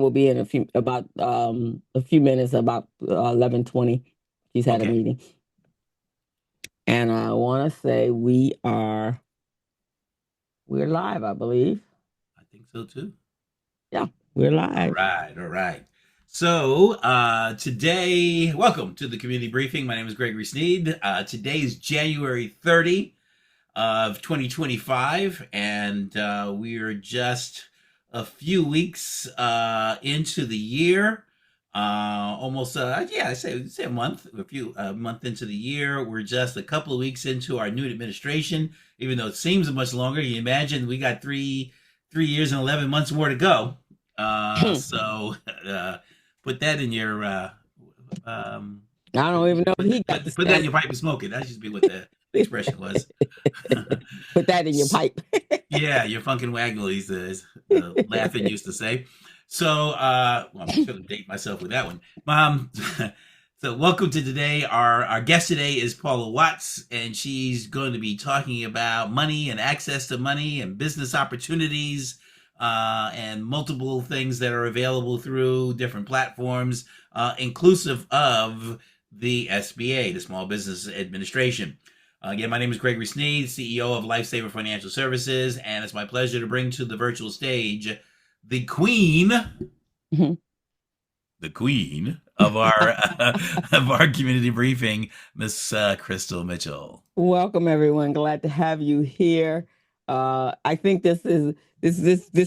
will be in a few minutes, about 11:20. She's had a Okay, meeting. And I want to say we're live, I believe. I think so too. Yeah, we're All live. right, all right. So today, welcome to the community briefing. My name is Gregory Sneed. Today is January 30 of 2025, and we are just a few weeks into the year. Almost, yeah, I say a month, a month into the year. We're just a couple of weeks into our new administration, even though it seems much longer. You imagine we got three years and 11 months more to go. So put that in your um, I don't even know if he got the put that in stamp. your pipe and smoke it. That should be what the expression was. Put that in your pipe. Yeah, you're funkin' waggle, as Laughing used to say. So, well, I'm sure to date myself with that one. So welcome to today. Our guest today is Paula Watts, and she's going to be talking about money and access to money and business opportunities, and multiple things that are available through different platforms, inclusive of the SBA, the Small Business Administration. Again, my name is Gregory Sneed, CEO of Lifesaver Financial Services, and it's my pleasure to bring to the virtual stage the queen, the queen of our of our community briefing, Miss Crystal Mitchell. Welcome, everyone. Glad to have you here. I think this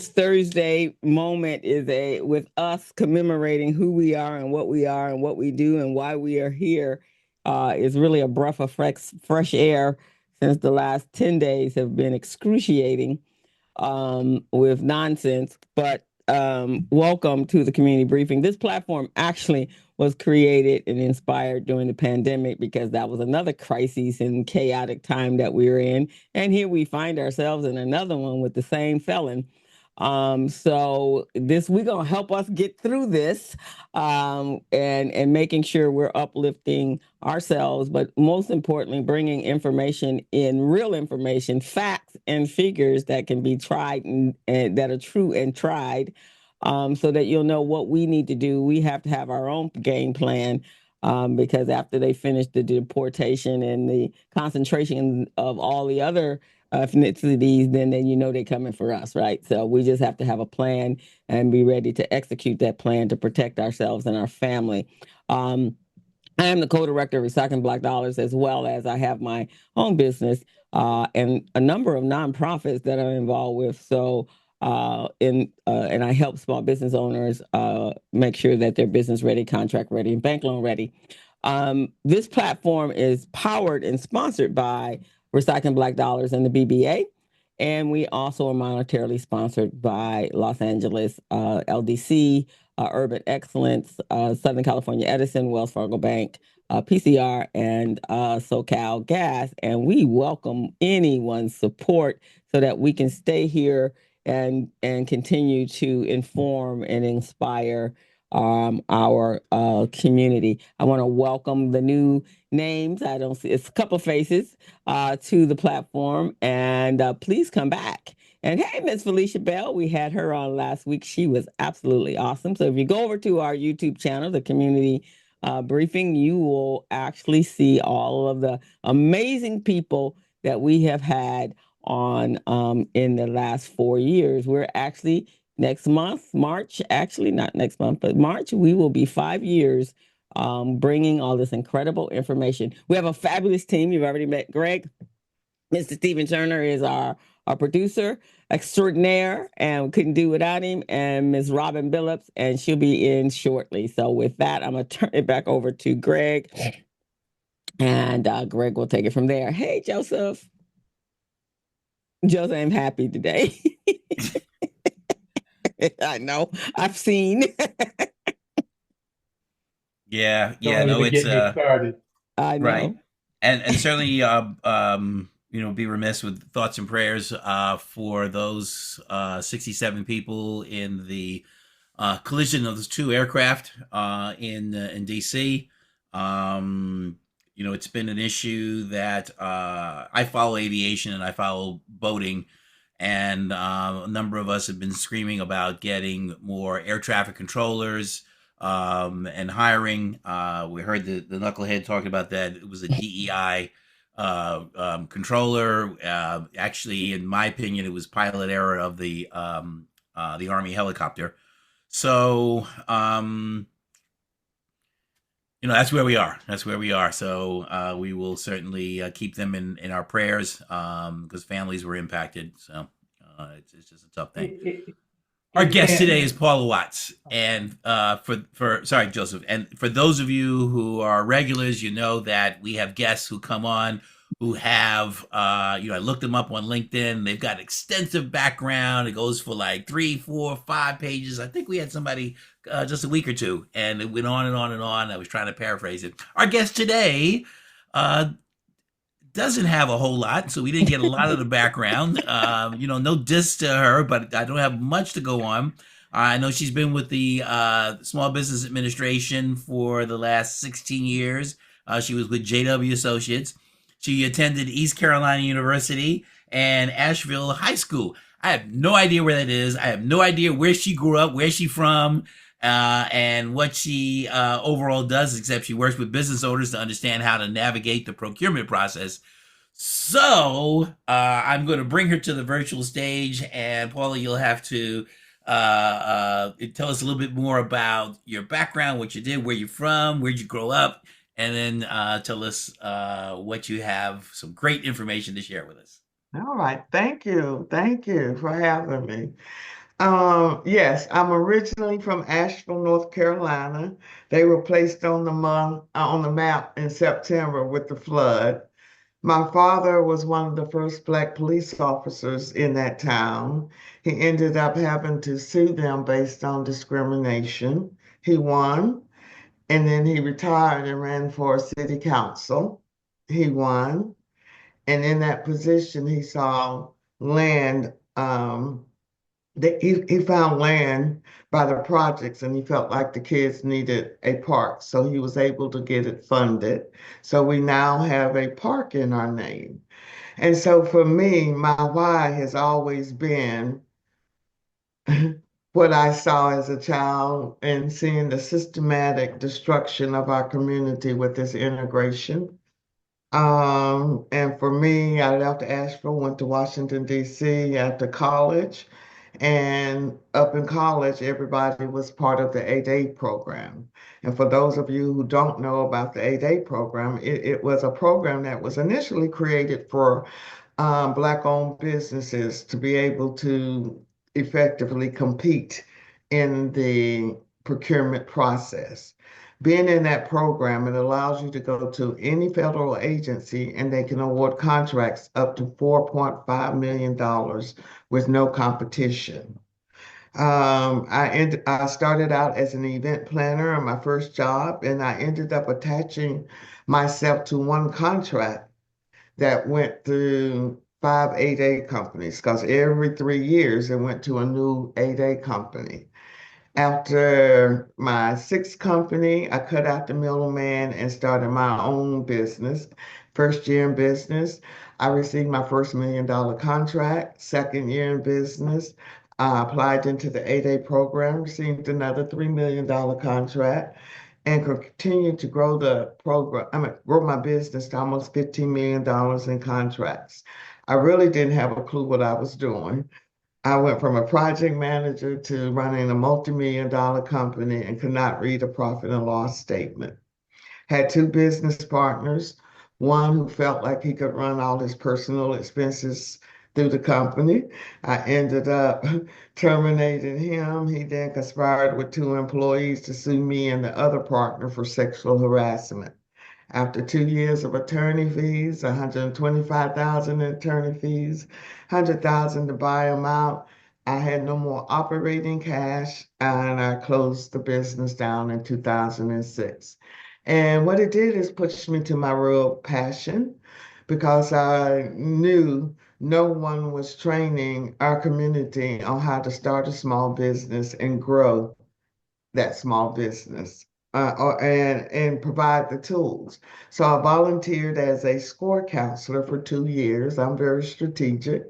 Thursday moment is a with us commemorating who we are and what we are and what we do and why we are here. Is really a breath of fresh air since the last 10 days have been excruciating with nonsense. But welcome to the community briefing. This platform actually was created and inspired during the pandemic because that was another crisis and chaotic time that we were in. And here we find ourselves in another one with the same felon. So this we're gonna help us get through this, and making sure we're uplifting ourselves, but most importantly, bringing information in, real information, facts and figures that can be tried and that are true and tried, so that you'll know what we need to do. We have to have our own game plan. Because after they finish the deportation and the concentration of all the other ethnicities, then you know they're coming for us, right? So we just have to have a plan and be ready to execute that plan to protect ourselves and our family. Um, I am the co-director of Recycling Black Dollars, as well as I have my own business and a number of nonprofits that I'm involved with. So, and I help small business owners make sure that they're business ready, contract ready, and bank loan ready. This platform is powered and sponsored by Recycling Black Dollars and the BBA. And we also are monetarily sponsored by Los Angeles LDC, Urban Excellence, Southern California Edison, Wells Fargo Bank, PCR, and SoCal Gas. And we welcome anyone's support so that we can stay here and continue to inform and inspire our community. I want to welcome the new names. I don't see it's a couple of faces to the platform, and please come back. And hey, Miss Felicia Bell, we had her on last week. She was absolutely awesome. So if you go over to our YouTube channel, the community briefing, you will actually see all of the amazing people that we have had on in the last 4 years. We're actually next month, March, actually not next month, but March, we will be 5 years bringing all this incredible information. We have a fabulous team. You've already met Greg. Mr. Stephen Turner is our producer extraordinaire, and we couldn't do without him. And Ms. Robin Billups, and she'll be in shortly. So with that, I'm gonna turn it back over to Greg, and Greg will take it from there. Hey, Joseph. Joseph, I'm happy today. I know. I've seen. Yeah, yeah, Tony no, to it's get me started. I right, know. and certainly, be remiss with thoughts and prayers for those 67 people in the collision of those two aircraft in DC. It's been an issue that I follow aviation and I follow boating, and a number of us have been screaming about getting more air traffic controllers and hiring. We heard the knucklehead talking about that. It was a DEI controller. Actually, in my opinion, it was pilot error of the Army helicopter. So, that's where we are. That's where we are. So we will certainly keep them in our prayers because families were impacted. So it's just a tough thing. Our guest today is And Paula Watts, and for sorry, Joseph, and for those of you who are regulars, you know that we have guests who come on who have I looked them up on LinkedIn. They've got extensive background. It goes for like 3, 4, 5 pages. I think we had somebody just a week or two, and it went on and on and on. I was trying to paraphrase it. Our guest today uh, doesn't have a whole lot, so we didn't get a lot of the background. No diss to her, but I don't have much to go on. I know she's been with the Small Business Administration for the last 16 years. She was with JW Associates. She attended East Carolina University and Asheville High School. I have no idea where that is. I have no idea where she grew up, where she's from, and what she overall does, except she works with business owners to understand how to navigate the procurement process. So I'm going to bring her to the virtual stage, and Paula, you'll have to tell us a little bit more about your background, what you did, where you're from, where'd you grow up, and then tell us what you have, some great information to share with us. all right, thank you. Thank you for having me. Yes, I'm originally from Asheville, North Carolina. They were placed on on the map in September with the flood. My father was one of the first Black police officers in that town. He ended up having to sue them based on discrimination. He won, and then he retired and ran for city council. He won. And in that position, he saw land. He found land by the projects, and he felt like the kids needed a park, so he was able to get it funded. So we now have a park in our name. And so for me, my why has always been what I saw as a child and seeing the systematic destruction of our community with this integration. And for me, I left Asheville, went to Washington, D.C. after college. And up in college, everybody was part of the 8A program. And for those of you who don't know about the 8A program, it was a program that was initially created for Black-owned businesses to be able to effectively compete in the procurement process. Being in that program, it allows you to go to any federal agency and they can award contracts up to $4.5 million with no competition. I started out as an event planner on my first job, and I ended up attaching myself to one contract that went through 5 8A companies because every 3 years it went to a new 8A company. After my sixth company, I cut out the middleman and started my own business. First year in business, I received my first $1 million contract. Second year in business, I applied into the 8A program, received another $3 million contract, and continued to grow the program. Grow my business to almost $15 million in contracts. I really didn't have a clue what I was doing. I went from a project manager to running a multi-million-dollar company and could not read a profit and loss statement. Had two business partners, one who felt like he could run all his personal expenses through the company. I ended up terminating him. He then conspired with two employees to sue me and the other partner for sexual harassment. After 2 years of attorney fees, 125,000 in attorney fees, 100,000 to buy them out, I had no more operating cash, and I closed the business down in 2006. And what it did is push me to my real passion because I knew no one was training our community on how to start a small business and grow that small business and provide the tools. So I volunteered as a score counselor for 2 years. I'm very strategic.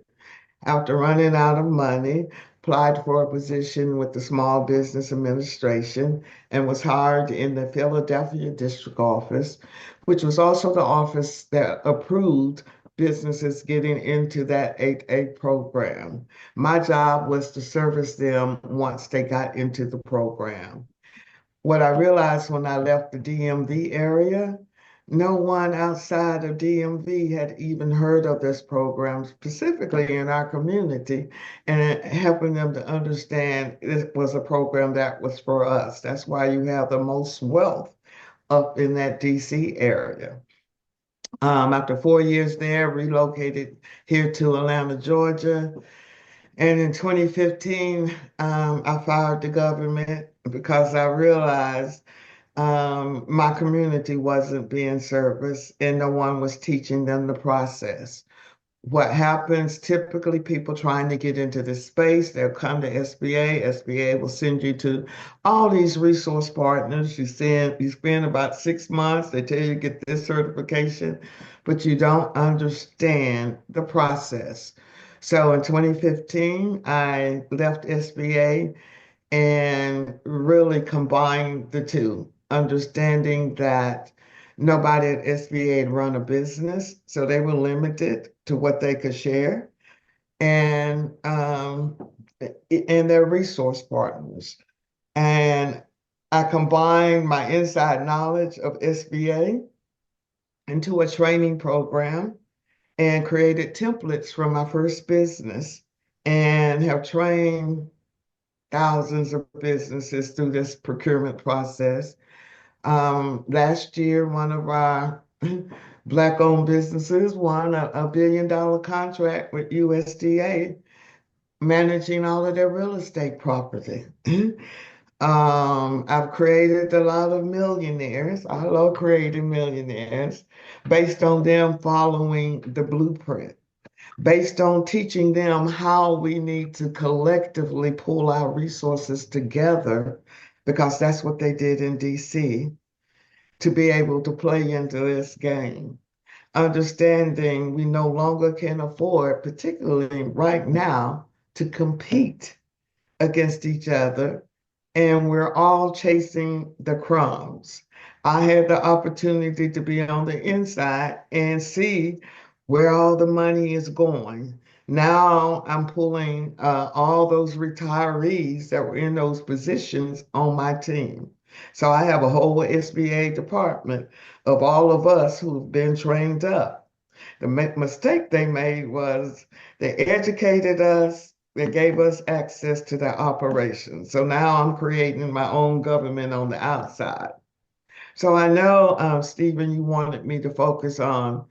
After running out of money, applied for a position with the Small Business Administration and was hired in the Philadelphia district office, which was also the office that approved businesses getting into that 8A program. My job was to service them once they got into the program. What I realized when I left the DMV area, no one outside of DMV had even heard of this program, specifically in our community, and helping them to understand it was a program that was for us. That's why you have the most wealth up in that DC area. After 4 years there, relocated here to Atlanta, Georgia. And in 2015, I fired the government because I realized my community wasn't being serviced and no one was teaching them the process. What happens typically, people trying to get into this space, they'll come to SBA. SBA will send you to all these resource partners. You spend about 6 months, they tell you to get this certification, but you don't understand the process. So in 2015, I left SBA and really combine the two, understanding that nobody at SBA had run a business, so they were limited to what they could share, and their resource partners. And I combined my inside knowledge of SBA into a training program and created templates for my first business and have trained thousands of businesses through this procurement process. Last year, one of our Black-owned businesses won a $1 billion contract with USDA, managing all of their real estate property. I've created a lot of millionaires. I love creating millionaires based on them following the blueprint, based on teaching them how we need to collectively pull our resources together, because that's what they did in DC, to be able to play into this game. Understanding we no longer can afford, particularly right now, to compete against each other, and we're all chasing the crumbs. I had the opportunity to be on the inside and see where all the money is going. Now I'm pulling all those retirees that were in those positions on my team. So I have a whole SBA department of all of us who've been trained up. The mistake they made was they educated us, they gave us access to their operations. So now I'm creating my own government on the outside. So I know, Stephen, you wanted me to focus on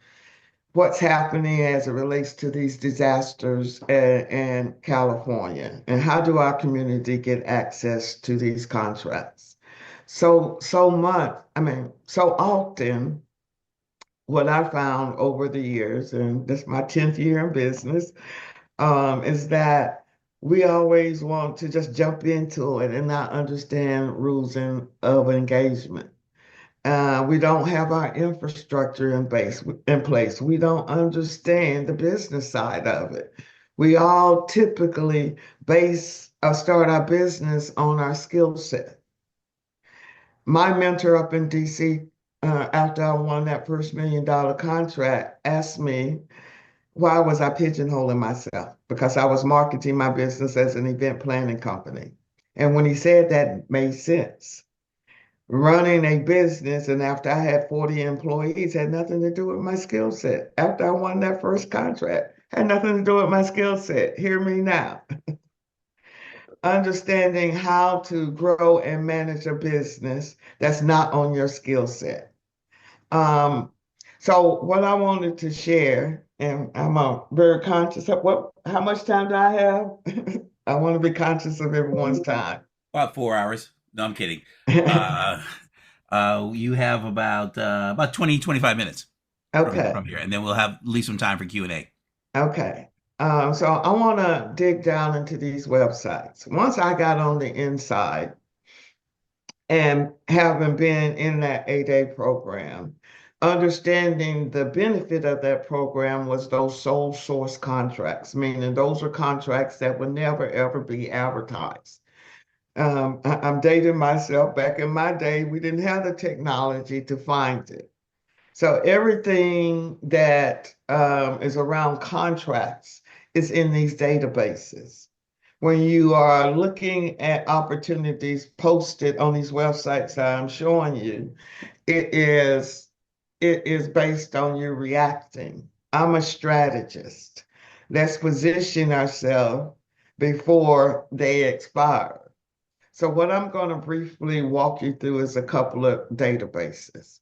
what's happening as it relates to these disasters in California, and how do our community get access to these contracts. So often, what I found over the years, and this is my 10th year in business, is that we always want to just jump into it and not understand of engagement. We don't have our infrastructure in place. We don't understand the business side of it. We all typically base or start our business on our skill set. My mentor up in DC, after I won that first $1 million contract, asked me, why was I pigeonholing myself? Because I was marketing my business as an event planning company. And when he said that, it made sense. Running a business, and after I had 40 employees, had nothing to do with my skill set. After I won that first contract, had nothing to do with my skill set. Hear me now. Understanding how to grow and manage a business that's not on your skill set. So what I wanted to share, and I'm very conscious of how much time do I have? I want to be conscious of everyone's time. About 4 hours. No, I'm kidding. You have about 20, 25 minutes Okay. from here, and then we'll leave some time for Q&A. Okay. So I want to dig down into these websites. Once I got on the inside and having been in that 8A program, understanding the benefit of that program was those sole source contracts, meaning those are contracts that would never ever be advertised. I'm dating myself. Back in my day, we didn't have the technology to find it. So everything that is around contracts is in these databases. When you are looking at opportunities posted on these websites that I'm showing you, it is it is based on you reacting. I'm a strategist. Let's position ourselves before they expire. So what I'm going to briefly walk you through is a couple of databases.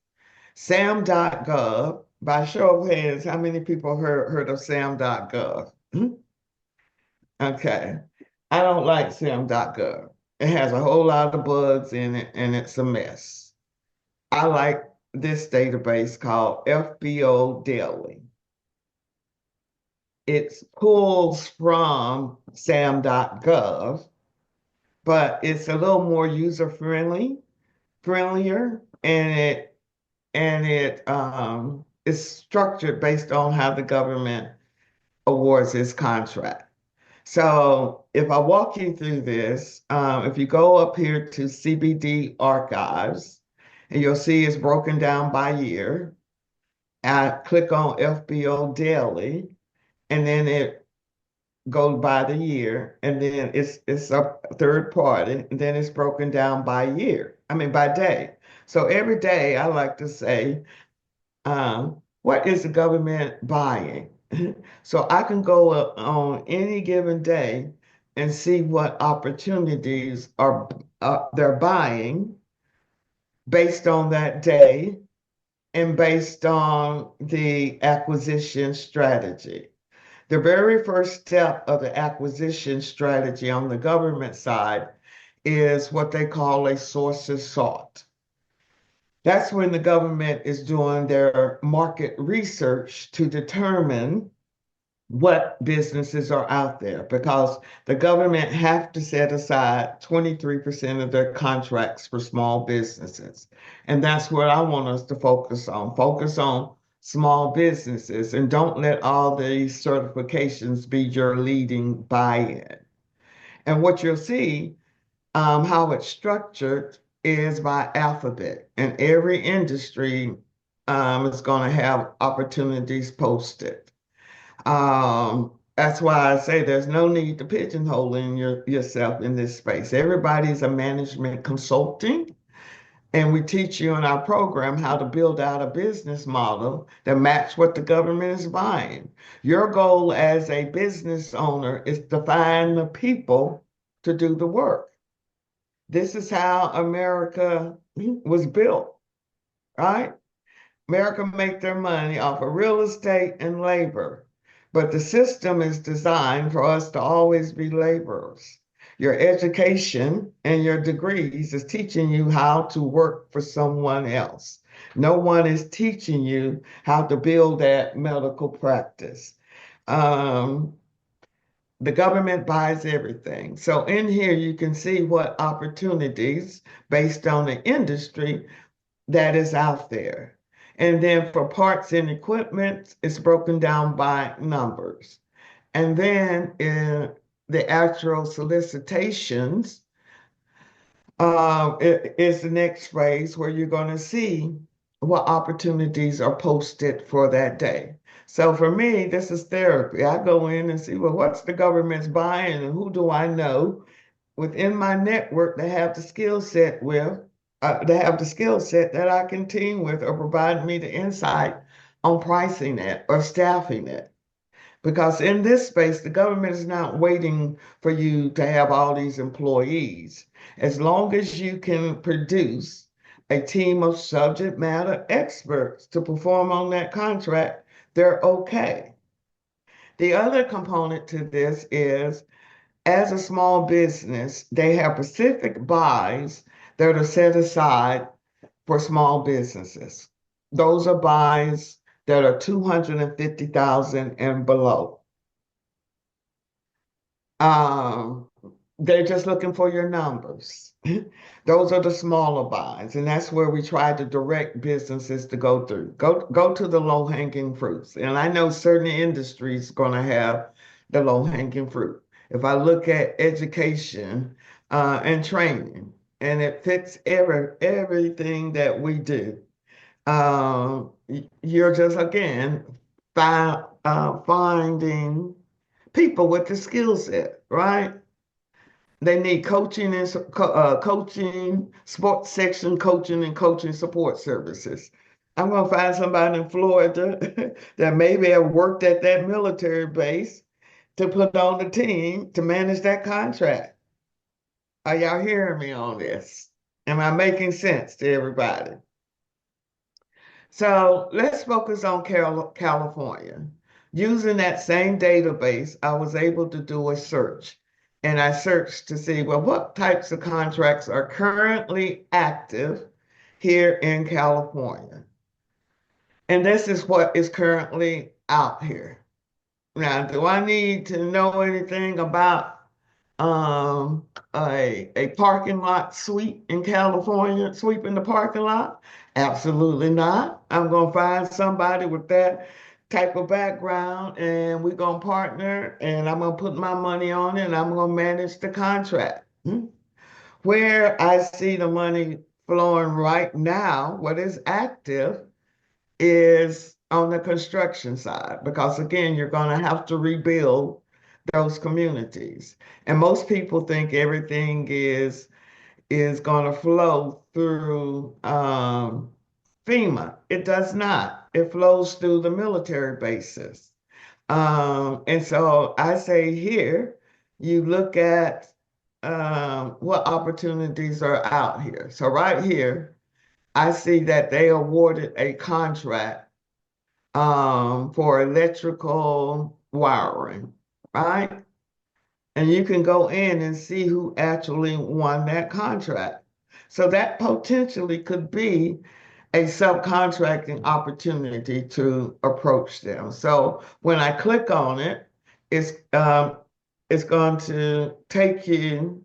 Sam.gov, by show of hands, how many people heard of Sam.gov? Okay. I don't like Sam.gov. It has a whole lot of bugs in it and it's a mess. I like this database called FBO Daily. It pulls from sam.gov, but it's a little more friendlier, and it is structured based on how the government awards its contract. So if I walk you through this, if you go up here to CBD archives, and you'll see it's broken down by year. I click on FBO Daily, and then it goes by the year, and then it's a third party, and then it's broken down by year. I mean by day. So every day I like to say, what is the government buying? So I can go on any given day and see what opportunities are they're buying based on that day and based on the acquisition strategy. The very first step of the acquisition strategy on the government side is what they call a sources sought. That's when the government is doing their market research to determine what businesses are out there because the government have to set aside 23% of their contracts for small businesses. And that's what I want us to focus on. Focus on small businesses and don't let all these certifications be your leading buy-in. And what you'll see, how it's structured is by alphabet. And every industry is going to have opportunities posted. That's why I say there's no need to pigeonhole yourself in this space. Everybody's a management consulting, and we teach you in our program how to build out a business model that match what the government is buying. Your goal as a business owner is to find the people to do the work. This is how America was built, right? America make their money off of real estate and labor, but the system is designed for us to always be laborers. Your education and your degrees is teaching you how to work for someone else. No one is teaching you how to build that medical practice. Um, the government buys everything. So in here, you can see what opportunities based on the industry that is out there. And then for parts and equipment, it's broken down by numbers. And then in the actual solicitations, it is the next phase where you're going to see what opportunities are posted for that day. So for me, this is therapy. I go in and see, well, what's the government's buying and who do I know within my network that have the skill set that I can team with or provide me the insight on pricing it or staffing it. Because in this space, the government is not waiting for you to have all these employees. As long as you can produce a team of subject matter experts to perform on that contract, they're okay. The other component to this is as a small business, they have specific buys that are set aside for small businesses. Those are buys that are 250,000 and below. Um, they're just looking for your numbers. Those are the smaller buys, and that's where we try to direct businesses to go through. Go to the low-hanging fruits. And I know certain industries going to have the low-hanging fruit. If I look at education and training, and it fits everything that we do, you're just again finding people with the skill set, right? They need coaching and coaching, sports section coaching and coaching support services. I'm going to find somebody in Florida that maybe have worked at that military base to put on the team to manage that contract. Are y'all hearing me on this? Am I making sense to everybody? So let's focus on California. Using that same database, I was able to do a search. And I searched to see, well, what types of contracts are currently active here in California? And this is what is currently out here. Now, do I need to know anything about um, a parking lot sweep in California, sweeping the parking lot? Absolutely not. I'm going to find somebody with that type of background and we're going to partner and I'm going to put my money on it and I'm going to manage the contract. Where I see the money flowing right now, what is active is on the construction side, because again, you're going to have to rebuild those communities. And most people think everything is going to flow through FEMA. It does not. It flows through the military bases. And so I say here, you look at what opportunities are out here. So right here, I see that they awarded a contract for electrical wiring, right? And you can go in and see who actually won that contract. So that potentially could be a subcontracting opportunity to approach them. So when I click on it, it's going to take you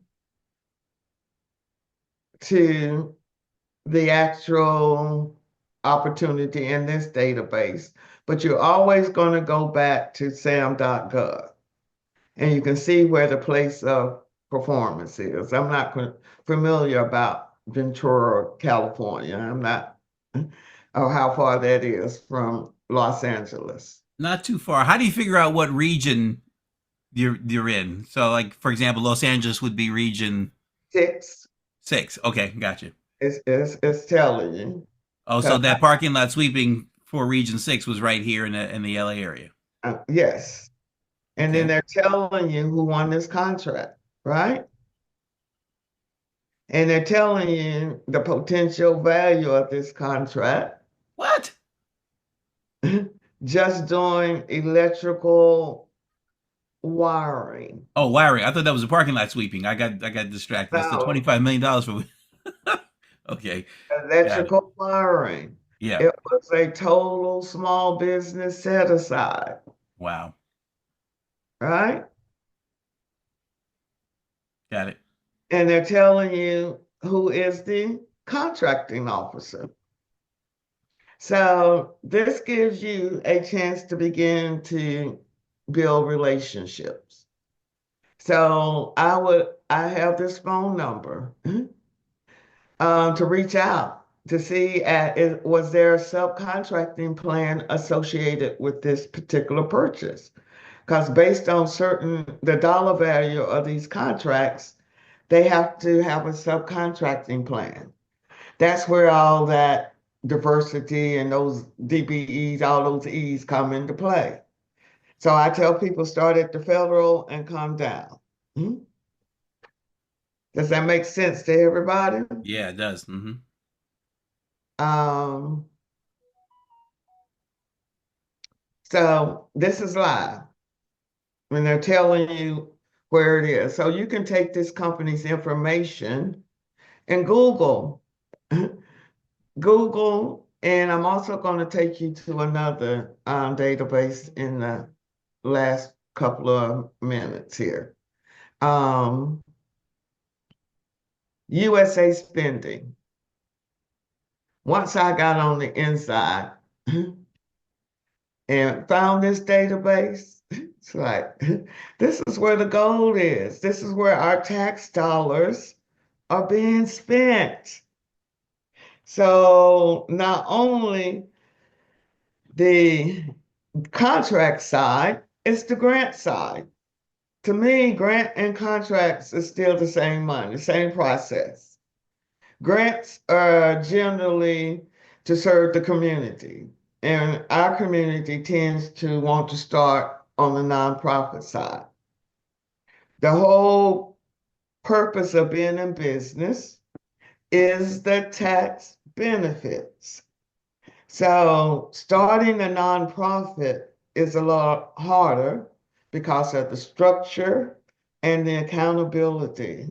to the actual opportunity in this database, but you're always going to go back to sam.gov and you can see where the place of performance is. I'm not familiar about Ventura, California. I'm not, or how far that is from Los Angeles. Not too far. How do you figure out what region you're in? So, like for example, Los Angeles would be region 6 6. Okay, gotcha. is telling you. Oh, so that parking lot sweeping for region 6 was right here in the LA area. Yes. And then Okay. they're telling you who won this contract, right? And they're telling you the potential value of this contract What? just doing electrical wiring. Oh, wiring. I thought that was a parking lot sweeping. I got distracted. That's the No, $25 million for. Okay, got it. electrical wiring. Yeah. It was a total small business set aside, Wow. right? Got it. And they're telling you who is the contracting officer. So this gives you a chance to begin to build relationships. So I have this phone number to reach out to see was there a subcontracting plan associated with this particular purchase? Because based on the dollar value of these contracts, they have to have a subcontracting plan. That's where all that diversity and those DBEs, all those E's come into play. So I tell people start at the federal and come down. Hmm? Does that make sense to everybody? Yeah, it does. Um, so this is live when they're telling you where it is. So you can take this company's information and Google. Google, and I'm also going to take you to another database in the last couple of minutes here. USA spending. Once I got on the inside and found this database, it's like, this is where the gold is. This is where our tax dollars are being spent. So not only the contract side, it's the grant side. To me, grant and contracts is still the same money, the same process. Grants are generally to serve the community, and our community tends to want to start on the nonprofit side. The whole purpose of being in business is the tax benefits. So starting a nonprofit is a lot harder because of the structure and the accountability,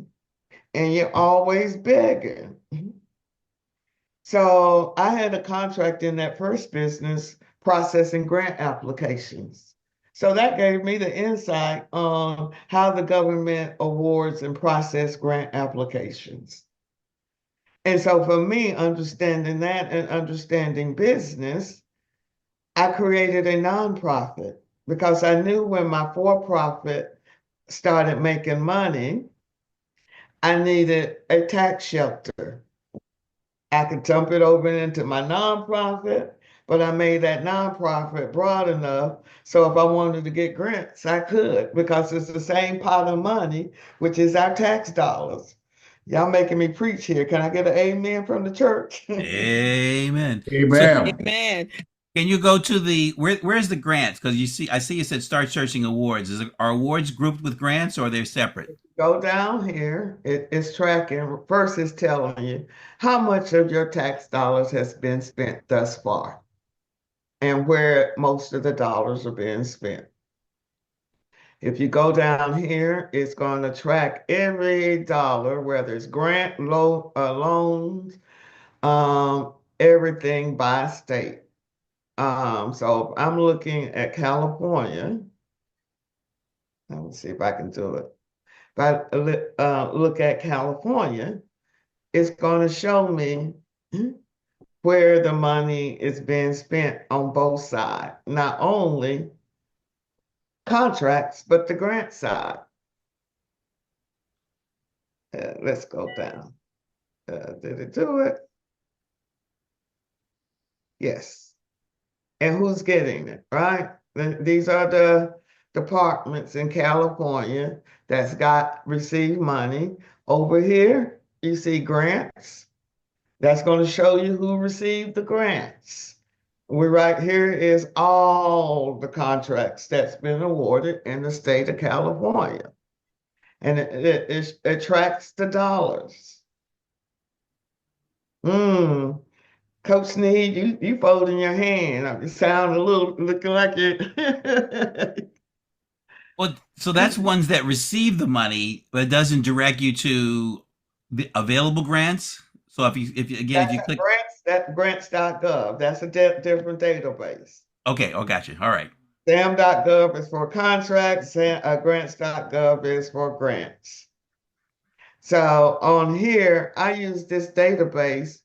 and you're always begging. So I had a contract in that first business processing grant applications. So that gave me the insight on how the government awards and process grant applications. And so for me, understanding that and understanding business, I created a nonprofit because I knew when my for-profit started making money, I needed a tax shelter. I could dump it over into my nonprofit, but I made that nonprofit broad enough so if I wanted to get grants, I could because it's the same pot of money, which is our tax dollars. Y'all making me preach here. Can I get an amen from the church? Amen. So Amen. Amen. can you go to the where's the grants? Because I see you said start searching awards. Are awards grouped with grants or they're separate? Go down here. It's tracking. First, it's telling you how much of your tax dollars has been spent thus far and where most of the dollars are being spent. If you go down here, it's going to track every dollar, whether it's grant, loans, everything by state. So I'm looking at California. Let me see if I can do it. If I look at California, it's going to show me where the money is being spent on both sides, not only contracts, but the grant side. Let's go down. Did it do it? Yes. And who's getting it, right? These are the departments in California that's got received money. Over here, you see grants. That's going to show you who received the grants. We right here is all the contracts that's been awarded in the state of California. And it tracks the dollars. Coach Sneed, you folding your hand. You sound a little looking like it. Well, so that's ones that receive the money, but it doesn't direct you to the available grants. So if you click, That's grants.gov. That's a different database. okay, oh, gotcha. All right. SAM.gov is for contracts, grants.gov is for grants. So on here, I use this database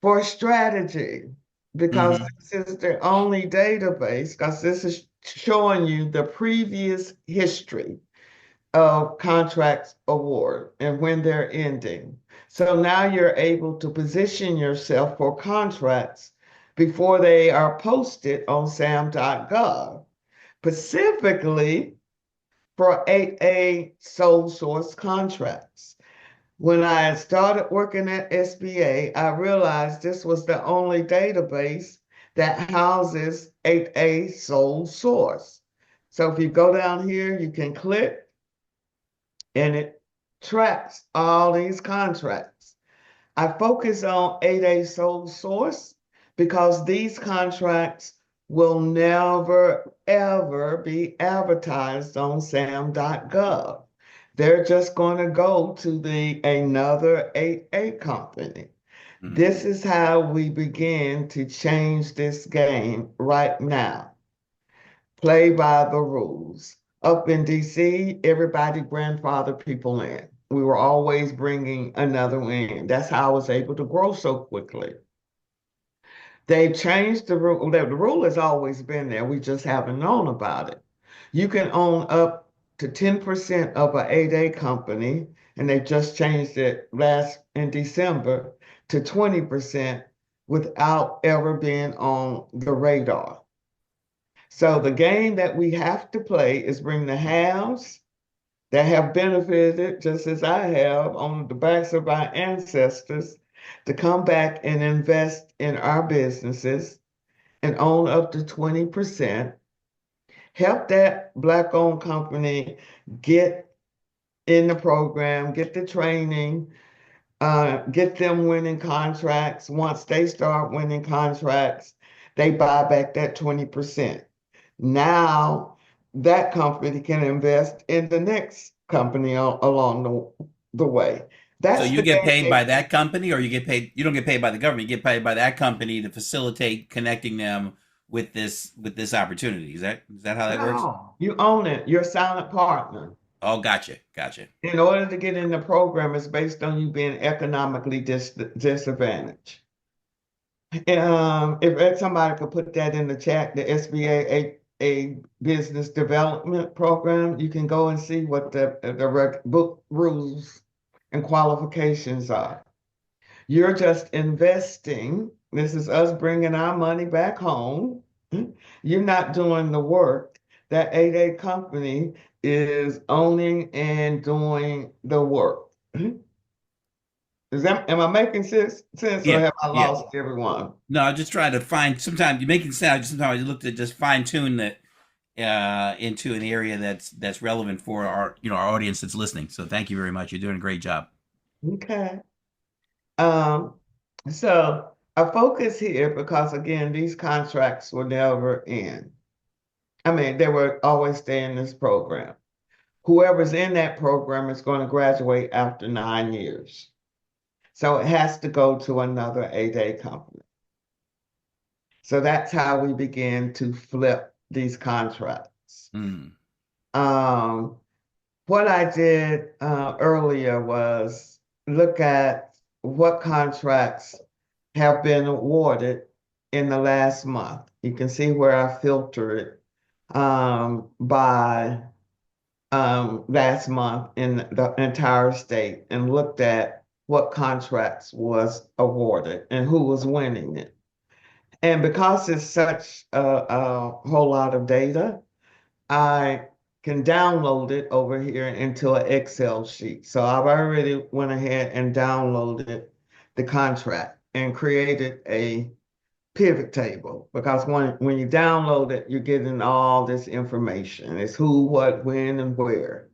for strategy because Mm-hmm. this is the only database, because this is showing you the previous history of contracts award and when they're ending. So now you're able to position yourself for contracts before they are posted on SAM.gov, specifically for 8A sole source contracts. When I started working at SBA, I realized this was the only database that houses 8A sole source. So if you go down here, you can click and it tracks all these contracts. I focus on 8A sole source because these contracts will never, ever be advertised on sam.gov. They're just going to go to another 8A company. Mm-hmm. This is how we begin to change this game right now. Play by the rules. Up in DC, everybody grandfather people in. We were always bringing another in. That's how I was able to grow so quickly. They've changed the rule. The rule has always been there. We just haven't known about it. You can own up to 10% of an 8A company, and they just changed it last in December to 20% without ever being on the radar. So the game that we have to play is bring the haves that have benefited, just as I have, on the backs of our ancestors to come back and invest in our businesses and own up to 20%. Help that Black-owned company get in the program, get the training, get them winning contracts. Once they start winning contracts, they buy back that 20%. Now that company can invest in the next company along the way. So That's you the get game paid they by that company, or you get paid? You don't get paid by the government. You get paid by that company to facilitate connecting them with this opportunity. Is that how that works? No, you own it. You're a silent partner. Oh, gotcha. In order to get in the program, it's based on you being economically disadvantaged. If somebody could put that in the chat, the SBA business development program, you can go and see what the book rules and qualifications are. You're just investing. This is us bringing our money back home. You're not doing the work. That 8A company is owning and doing the work. Am I making sense or Yeah, have I yeah. lost everyone? No, I'm just trying to find. Sometimes you make it sound. Sometimes you look to just fine tune that into an area that's relevant for our audience that's listening. So thank you very much. You're doing a great job. Okay. Um, so I focus here because again, these contracts will never end. I mean, they will always stay in this program. Whoever's in that program is going to graduate after 9 years. So it has to go to another 8A company. So that's how we begin to flip these contracts. Mm. Um, what I did earlier was look at what contracts have been awarded in the last month. You can see where I filter it by last month in the entire state and looked at what contracts was awarded and who was winning it. And because it's such a whole lot of data, I can download it over here into an Excel sheet. So I've already went ahead and downloaded the contract and created a pivot table because when you download it, you're getting all this information. It's who, what, when, and where.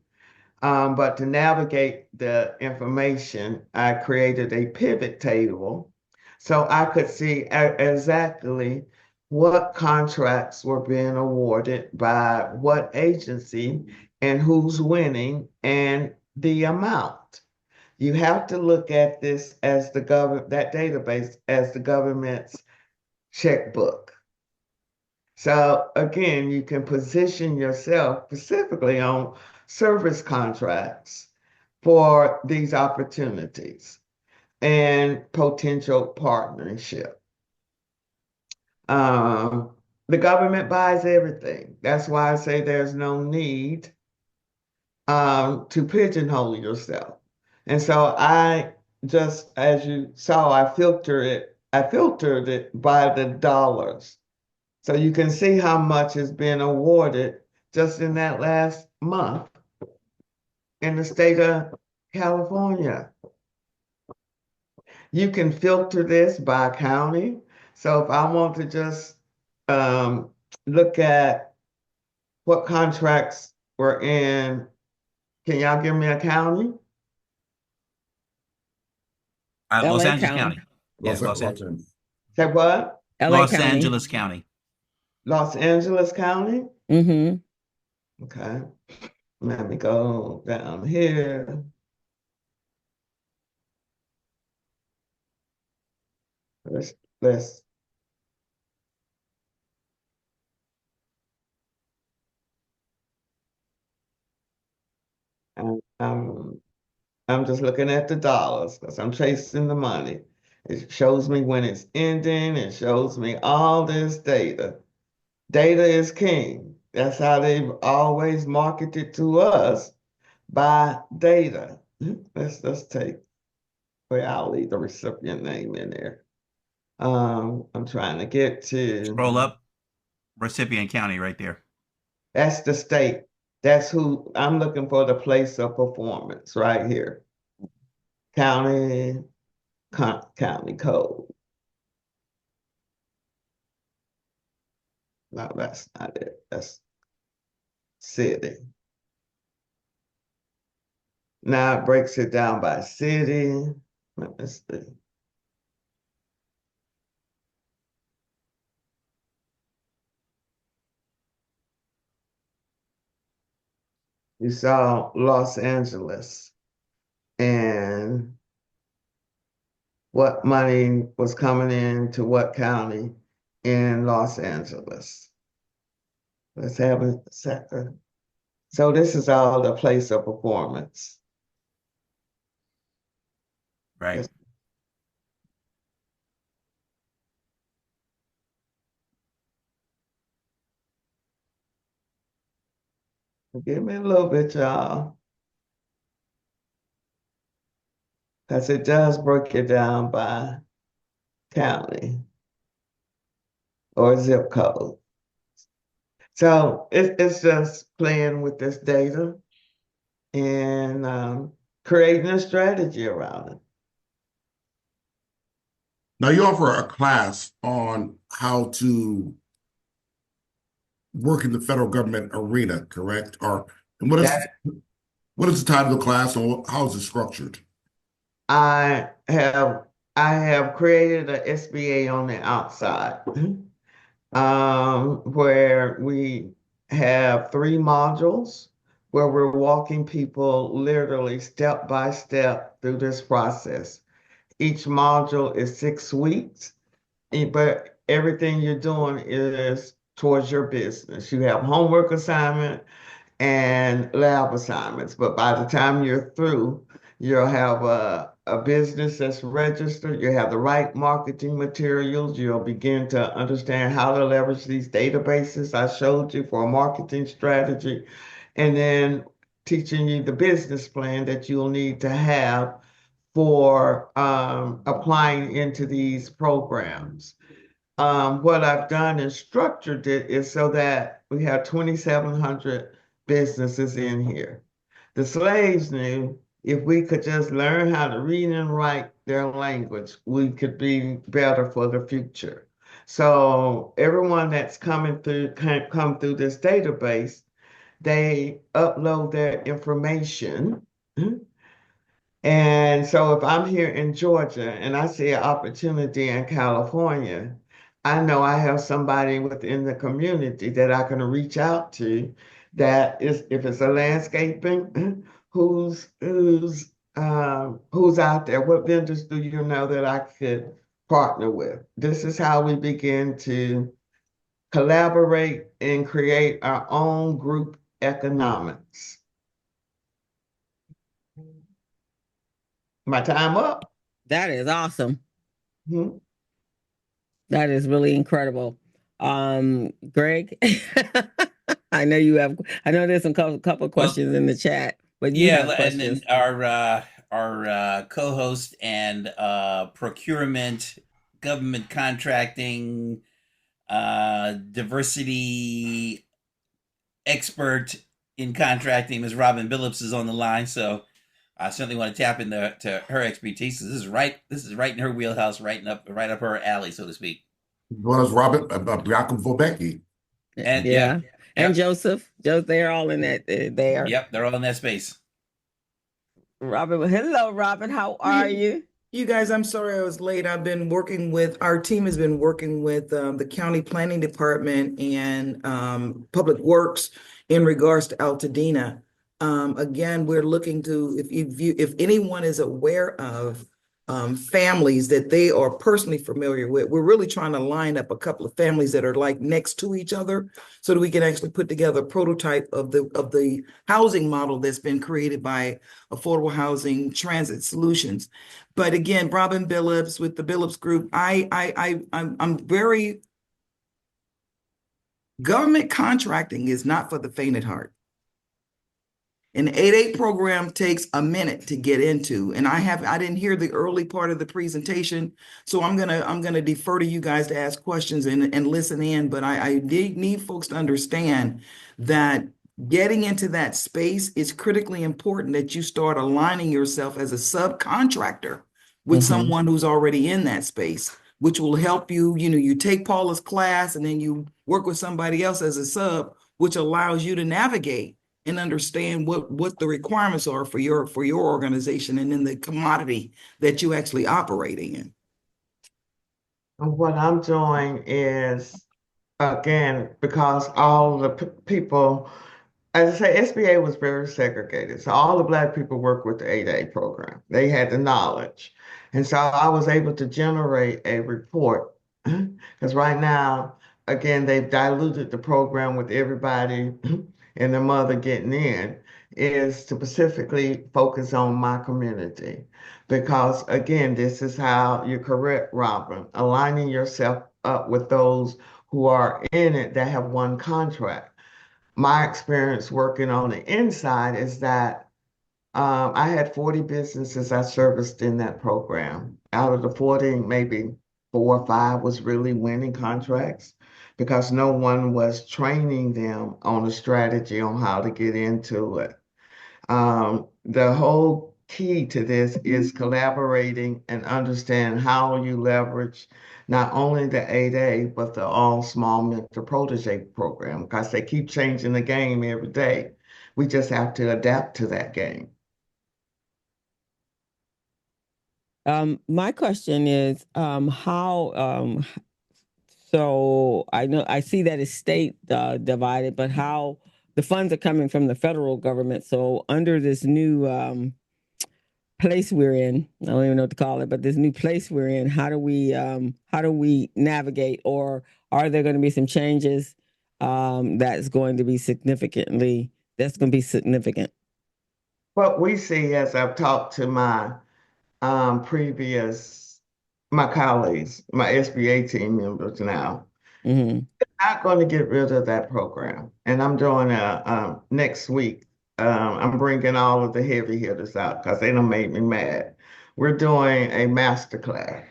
But to navigate the information, I created a pivot table so I could see exactly what contracts were being awarded by what agency and who's winning and the amount. You have to look at this as that database as the government's checkbook. So again, you can position yourself specifically on service contracts for these opportunities and potential partnership. Um, the government buys everything. That's why I say there's no need to pigeonhole yourself. And so I just, as you saw, I filtered it by the dollars. So you can see how much has been awarded just in that last month in the state of California. You can filter this by county. So if I want to just look at what contracts were in, can y'all give me a county? Los LA Angeles County. County. Yeah, Los Angeles. Angeles. Say what? LA Los County. Angeles County. Los Angeles County? Mm-hmm. Okay. Let me go down here. Let's um, I'm just looking at the dollars because I'm chasing the money. It shows me when it's ending. It shows me all this data. Data is king. That's how they've always marketed to us, by data. Let's take, well, I'll leave the recipient name in there. I'm trying to get Scroll to, up, recipient county right there. that's the state. That's who I'm looking for, the place of performance right here. County, county code. No, that's not it. That's city. Now it breaks it down by city. Let me see. You saw Los Angeles and what money was coming in to what county in Los Angeles. Let's have a second. So this is all the place of performance. Right. Just give me a little bit, y'all, because it does break it down by county or zip code. So it's just playing with this data and creating a strategy around it. Now you offer a class on how to work in the federal government arena, correct? Or and That what is the title of the class and how is it structured? I have created a SBA on the outside, where we have 3 modules where we're walking people literally step by step through this process. Each module is 6 weeks, but everything you're doing is towards your business. You have homework assignment and lab assignments, but by the time you're through, you'll have a business that's registered, you have the right marketing materials, you'll begin to understand how to leverage these databases I showed you for a marketing strategy, and then teaching you the business plan that you'll need to have for applying into these programs. What I've done and structured it is so that we have 2,700 businesses in here. The slaves knew if we could just learn how to read and write their language, we could be better for the future. So everyone that's coming through, can come through this database, they upload their information. And so if I'm here in Georgia and I see an opportunity in California, I know I have somebody within the community that I can reach out to that is, if it's a landscaping, who's out there? What vendors do you know that I could partner with? This is how we begin to collaborate and create our own group economics. My time up? That is awesome. Hmm? That is really incredible. Greg, I know you have, I know there's some couple of Well, questions in the chat, but you yeah, have and then questions. our co-host and procurement, government contracting, diversity expert in contracting, Ms. Robin Billups is on the line. So I certainly want to tap into her expertise. This is right in her wheelhouse, right up her alley, so to speak. Well, as Robert Bianca Vobecki. And Yeah. And yep, Joseph, they're all in that there. yep, they're all in that space. Robin, hello, Robin. How are you? You guys, I'm sorry I was late. Our team has been working with the county planning department and public works in regards to Altadena. Again, we're looking to, if anyone is aware of families that they are personally familiar with. We're really trying to line up a couple of families that are like next to each other so that we can actually put together a prototype of the housing model that's been created by Affordable Housing Transit Solutions. But again, Robin Billups with the Billups Group, I'm very, government contracting is not for the faint at heart. An 8A program takes a minute to get into, and I didn't hear the early part of the presentation, so I'm gonna defer to you guys to ask questions and listen in. But I need folks to understand that getting into that space is critically important, that you start aligning yourself as a subcontractor with someone who's already in that space, which will help you. You know, you take Paula's class and then you work with somebody else as a sub, which allows you to navigate and understand what the requirements are for your organization and then the commodity that you actually operating in. And what I'm doing is, again, because all the people, as I say, SBA was very segregated. So all the Black people worked with the 8A program. They had the knowledge. And so I was able to generate a report. Because right now, again, they've diluted the program with everybody and the mother getting in, is to specifically focus on my community. Because again, this is how you're correct, Robin, aligning yourself up with those who are in it that have one contract. My experience working on the inside is that I had 40 businesses I serviced in that program. Out of the 40, maybe 4 or 5 was really winning contracts because no one was training them on a strategy on how to get into it. The whole key to this is collaborating and understand how you leverage not only the 8A, but the all small mentor protege program, because they keep changing the game every day. We just have to adapt to that game. My question is, so I know I see that it's state divided, but how the funds are coming from the federal government. So under this new place we're in, I don't even know what to call it, but this new place we're in, how do we navigate, or are there going to be some changes that's going to be significant? What we see as I've talked to my my colleagues, my SBA team members now, not going to get rid of that program. And I'm doing next week. I'm bringing all of the heavy hitters out because they done made me mad. We're doing a master class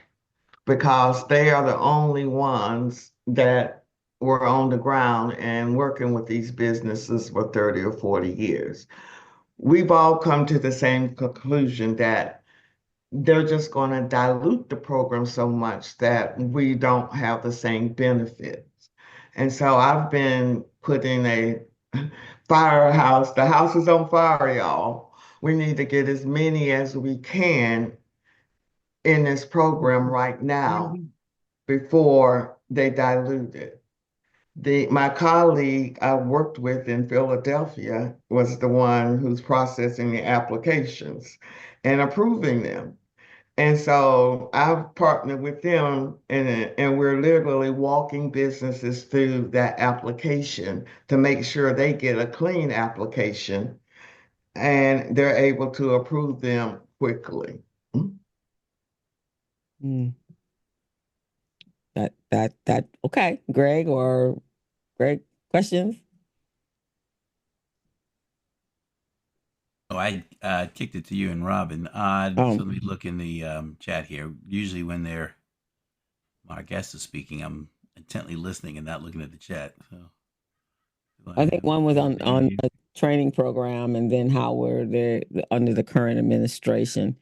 because they are the only ones that were on the ground and working with these businesses for 30 or 40 years. We've all come to the same conclusion that they're just going to dilute the program so much that we don't have the same benefits. And so I've been putting a firehouse, the house is on fire, y'all. We need to get as many as we can in this program right now before they dilute it. My colleague I worked with in Philadelphia was the one who's processing the applications and approving them. And so I've partnered with them and we're literally walking businesses through that application to make sure they get a clean application and they're able to approve them quickly. That okay, Greg, questions? Oh, I kicked it to you and Robin. So let me look in the chat here. Usually when our guest is speaking, I'm intently listening and not looking at the chat. So I think one was on a training program, and then how we're there under the current administration.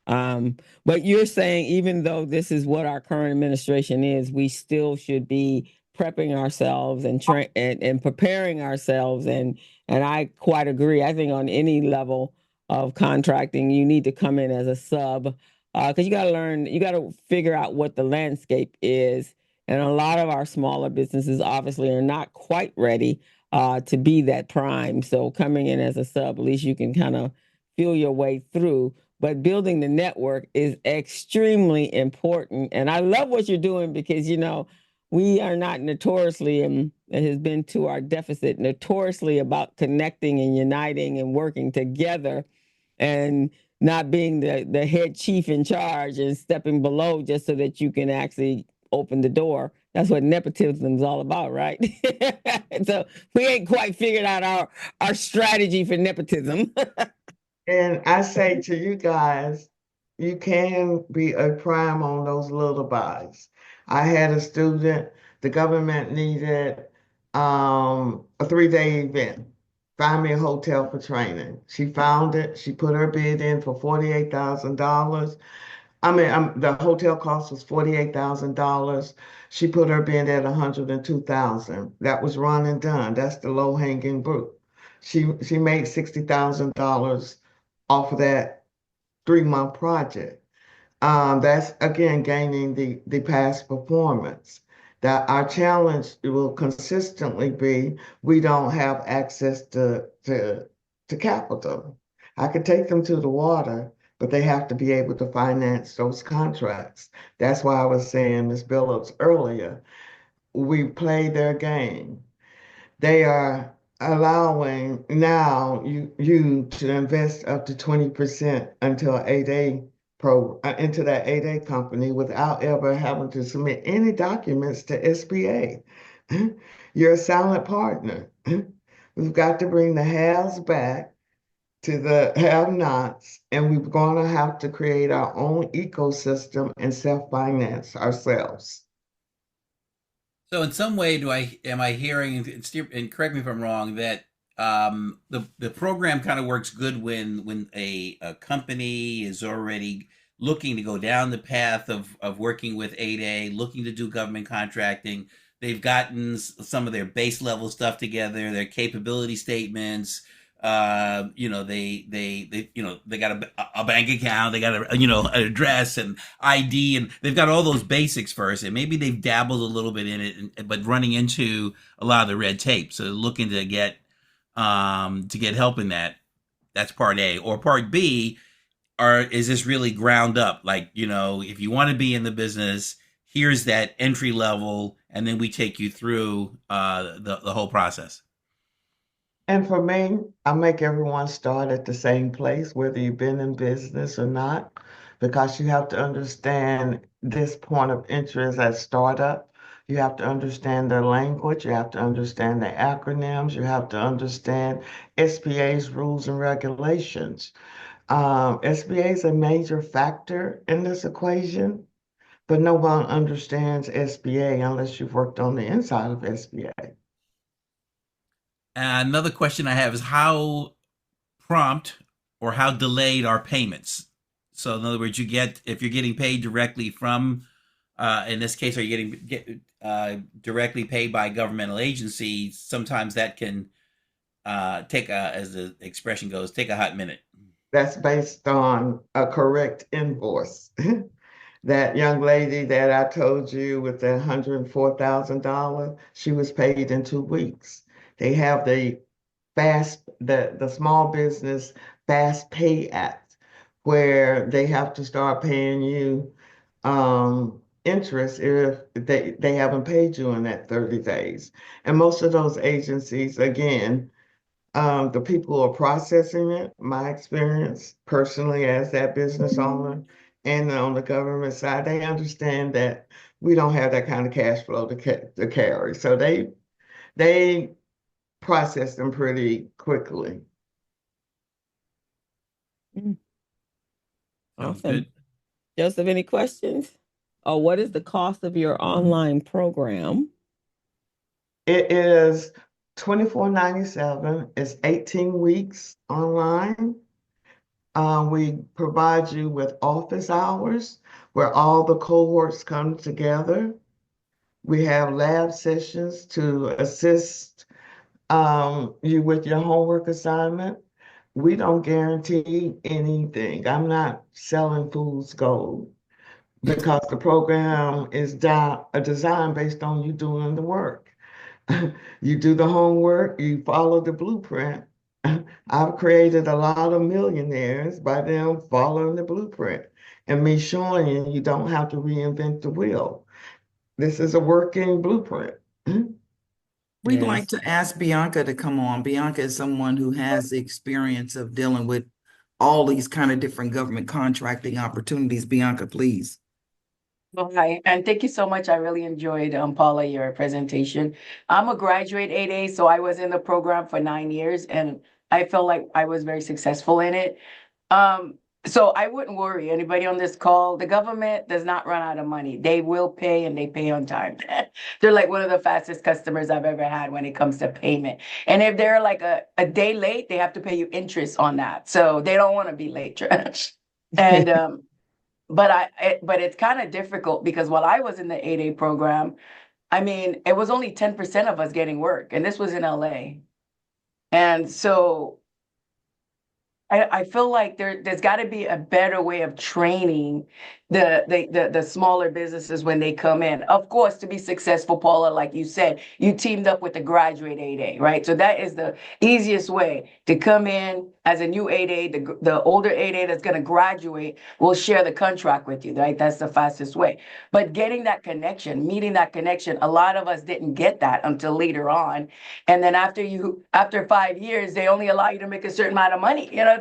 But you're saying even though this is what our current administration is, we still should be prepping ourselves and preparing ourselves. And I quite agree. I think on any level of contracting, you need to come in as a sub because you got to learn, you got to figure out what the landscape is. And a lot of our smaller businesses obviously are not quite ready to be that prime. So coming in as a sub, at least you can kind of feel your way through. but building the network is extremely important. And I love what you're doing because, you know, we are not notoriously, and it has been to our deficit, notoriously about connecting and uniting and working together and not being the head chief in charge and stepping below just so that you can actually open the door. That's what nepotism is all about, right? So we ain't quite figured out our strategy for nepotism. And I say to you guys, you can be a prime on those little buys. I had a student, the government needed a 3-day event. Find me a hotel for training. She found it. She put her bid in for $48,000. The hotel cost was $48,000. She put her bid at $102,000. That was run and done. That's the low hanging fruit. She made $60,000 off of that 3-month project. That's again gaining the past performance. That our challenge will consistently be we don't have access to capital. I could take them to the water, but they have to be able to finance those contracts. That's why I was saying, Ms. Billups, earlier, we play their game. They are allowing now you to invest up to 20% until 8A into that 8A company without ever having to submit any documents to SBA. You're a silent partner. We've got to bring the haves back to the have-nots, and we're going to have to create our own ecosystem and self-finance ourselves. So in some way, am I hearing, and correct me if I'm wrong, that the program kind of works good when a company is already looking to go down the path of working with 8A, looking to do government contracting. They've gotten some of their base level stuff together, their capability statements. They got a bank account, they got an address and ID, and they've got all those basics first, and maybe they've dabbled a little bit in it, but running into a lot of the red tape. So looking to get help in that. That's part A. Or part B, is this really ground up? Like, if you want to be in the business, here's that entry level, and then we take you through the whole process. And for me, I make everyone start at the same place, whether you've been in business or not, because you have to understand this point of interest at startup. You have to understand their language. You have to understand their acronyms. You have to understand SBA's rules and regulations. SBA is a major factor in this equation, but no one understands SBA unless you've worked on the inside of SBA. Another question I have is how prompt or how delayed are payments? So in other words, if you're getting paid directly from, in this case, are you getting directly paid by a governmental agency? Sometimes that can as the expression goes, take a hot minute. That's based on a correct invoice. That young lady that I told you with the $104,000, she was paid in 2 weeks. They have the small business fast pay act where they have to start paying you interest if they haven't paid you in that 30 days. And most of those agencies, again, the people who are processing it, my experience personally as that business owner and on the government side, they understand that we don't have that kind of cash flow to carry. So they process them pretty quickly. Awesome. Good. Joseph, any questions? Or what is the cost of your online program? It is $24.97. It's 18 weeks online. We provide you with office hours where all the cohorts come together. We have lab sessions to assist you with your homework assignment. We don't guarantee anything. I'm not selling fool's gold because the program is designed based on you doing the work. You do the homework, you follow the blueprint, I've created a lot of millionaires by them following the blueprint and me showing you don't have to reinvent the wheel. This is a working blueprint. We'd like Yes. to ask Bianca to come on. Bianca is someone who has the experience of dealing with all these kind of different government contracting opportunities. Bianca, please. Well, hi, and thank you so much. I really enjoyed, Paula, your presentation. I'm a graduate 8A, so I was in the program for 9 years, and I felt like I was very successful in it. Um, so I wouldn't worry. Anybody on this call, the government does not run out of money. They will pay and they pay on time. They're like one of the fastest customers I've ever had when it comes to payment. And if they're like a day late, they have to pay you interest on that. So they don't want to be late. And but it's kind of difficult because while I was in the 8A program, I mean, it was only 10% of us getting work, and this was in LA. And so I feel like there's got to be a better way of training the smaller businesses when they come in. Of course, to be successful, Paula, like you said, you teamed up with the graduate 8A, right? So that is the easiest way to come in as a new 8A. The older 8A that's going to graduate will share the contract with you, right? That's the fastest way. But getting that connection, meeting that connection, a lot of us didn't get that until later on. And then after 5 years, they only allow you to make a certain amount of money. You know,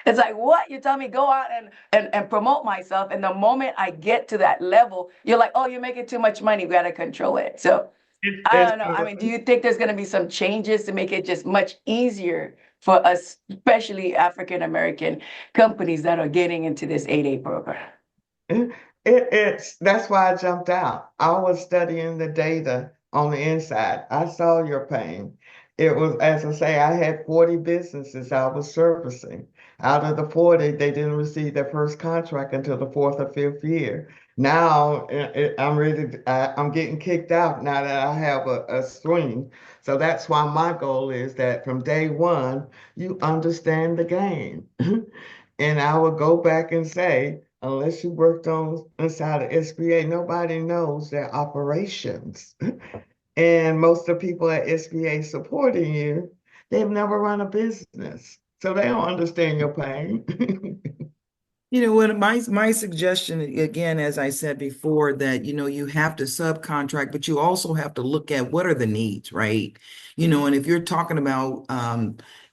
it's like what? You tell me go out and promote myself. And the moment I get to that level, you're like, oh, you're making too much money. We got to control it. So I It's don't know. I mean, do you think there's going to be some changes to make it just much easier for us, especially African American companies that are getting into this 8A program? it's that's why I jumped out. I was studying the data on the inside. I saw your pain. It was, as I say, I had 40 businesses I was servicing. Out of the 40, they didn't receive their first contract until the fourth or fifth year. Now I'm ready. I'm getting kicked out now that I have a swing. So that's why my goal is that from day one, you understand the game. And I would go back and say, unless you worked on inside of SBA, nobody knows their operations. And most of the people at SBA supporting you, they've never run a business. So they don't understand your pain. You know what, my suggestion, again, as I said before, that, you have to subcontract, but you also have to look at what are the needs, right? And if you're talking about,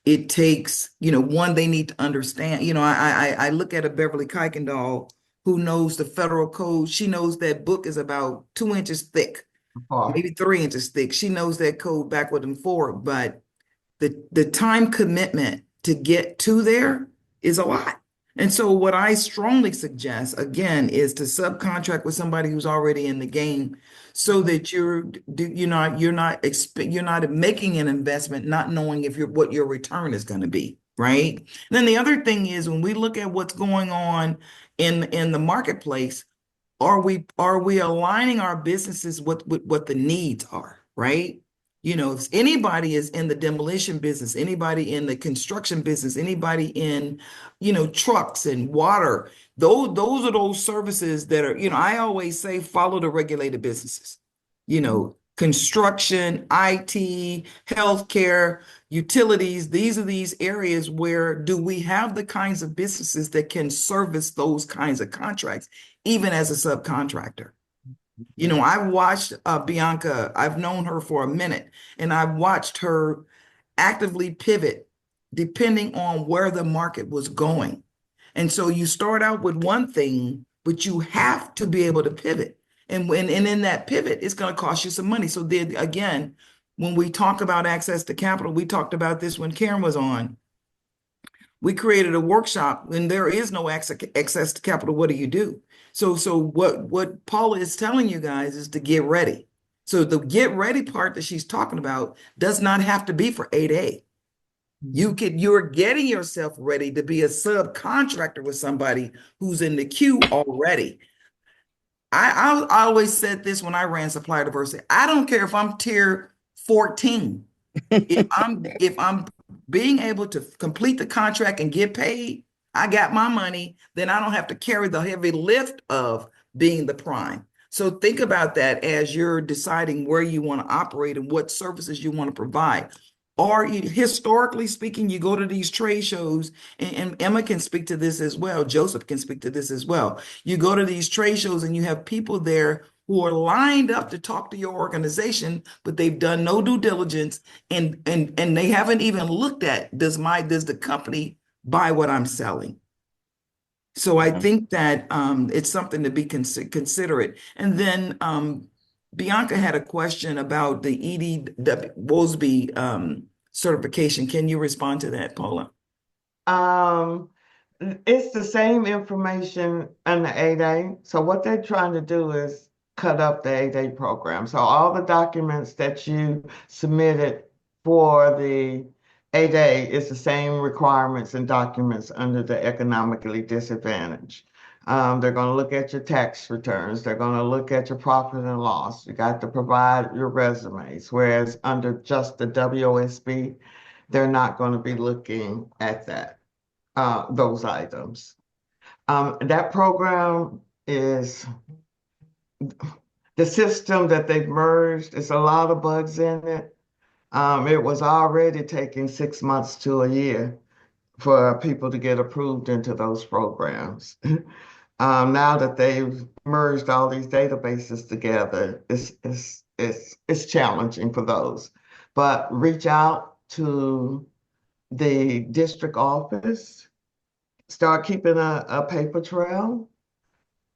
it takes, one, they need to understand, I look at a Beverly Kuykendall who knows the federal code. She knows that book is about 2 inches thick, maybe 3 inches thick. She knows that code backward and forward, but the time commitment to get to there is a lot. And so what I strongly suggest, again, is to subcontract with somebody who's already in the game so that you're not making an investment not knowing if what your return is going to be, right? And then the other thing is when we look at what's going on in the marketplace, are we aligning our businesses with what the needs are, right? If anybody is in the demolition business, anybody in the construction business, anybody in, trucks and water, those are those services that are, I always say follow the regulated businesses, construction, IT, healthcare, utilities. These are these areas where do we have the kinds of businesses that can service those kinds of contracts, even as a subcontractor? I've watched Bianca, I've known her for a minute, and I've watched her actively pivot depending on where the market was going. And so you start out with one thing, but you have to be able to pivot. And in that pivot, it's going to cost you some money. So then again, when we talk about access to capital, we talked about this when Karen was on. We created a workshop when there is no access to capital. What do you do? So what Paula is telling you guys is to get ready. So the get ready part that she's talking about does not have to be for 8A. You're getting yourself ready to be a subcontractor with somebody who's in the queue already. I always said this when I ran supplier diversity. I don't care if I'm tier 14. if I'm being able to complete the contract and get paid, I got my money, then I don't have to carry the heavy lift of being the prime. So think about that as you're deciding where you want to operate and what services you want to provide. Or historically speaking, you go to these trade shows, and Emma can speak to this as well. Joseph can speak to this as well. You go to these trade shows and you have people there who are lined up to talk to your organization, but they've done no due diligence, and they haven't even looked at, does the company buy what I'm selling? So I think that it's something to be considerate. And then Bianca had a question about the ED Wolsey certification. Can you respond to that, Paula? Um, it's the same information in the 8A. So what they're trying to do is cut up the 8A program. So all the documents that you submitted for the 8A is the same requirements and documents under the economically disadvantaged. They're going to look at your tax returns. They're going to look at your profit and loss. You got to provide your resumes, whereas under just the WOSB, they're not going to be looking at that, those items. That program is the system that they've merged. It's a lot of bugs in it. It was already taking 6 months to a year for people to get approved into those programs. Now that they've merged all these databases together, it's challenging for those. But reach out to the district office, start keeping a paper trail,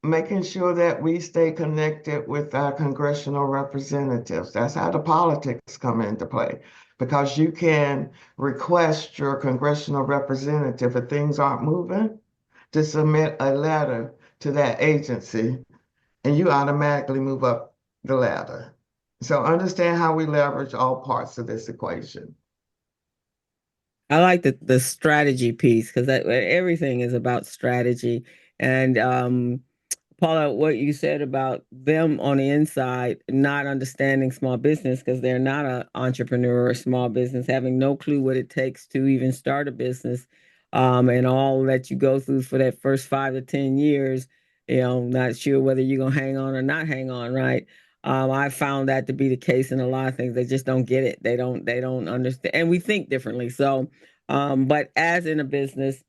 making sure that we stay connected with our congressional representatives. That's how the politics come into play, because you can request your congressional representative if things aren't moving to submit a letter to that agency, and you automatically move up the ladder. So understand how we leverage all parts of this equation. I like the strategy piece, because everything is about strategy. And Paula, what you said about them on the inside not understanding small business because they're not an entrepreneur or small business, having no clue what it takes to even start a business, and all that you go through for that first 5 to 10 years, not sure whether you're gonna hang on or not hang on, right? I found that to be the case in a lot of things. They just don't get it. They don't understand, and we think differently. So, but as in a business,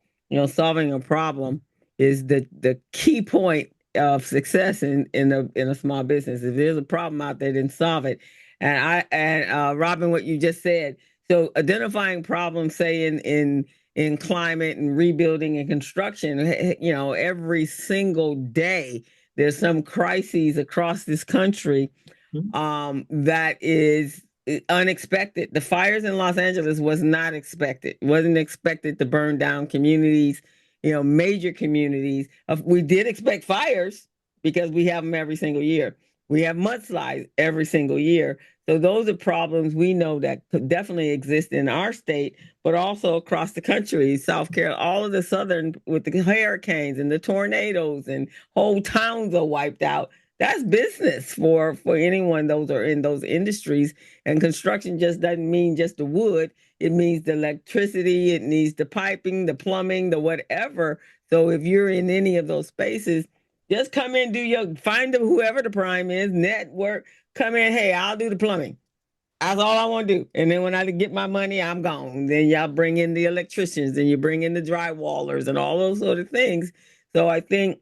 solving a problem is the key point of success in a small business. If there's a problem out there, then solve it. And Robin, what you just said. So identifying problems, say in climate and rebuilding and construction, every single day there's some crises across this country that is unexpected. The fires in Los Angeles was not expected. Wasn't expected to burn down communities, major communities. We did expect fires because we have them every single year. We have mudslides every single year. So those are problems we know that could definitely exist in our state, but also across the country, South Carolina, all of the southern, with the hurricanes and the tornadoes, and whole towns are wiped out. That's business for anyone those are in those industries. And construction just doesn't mean just the wood. It means the electricity, it needs the piping, the plumbing, the whatever. So if you're in any of those spaces, just come in, find whoever the prime is, network, come in, hey, I'll do the plumbing. That's all I want to do. And then when I get my money, I'm gone. Then y'all bring in the electricians, and you bring in the drywallers and all those sort of things. So I think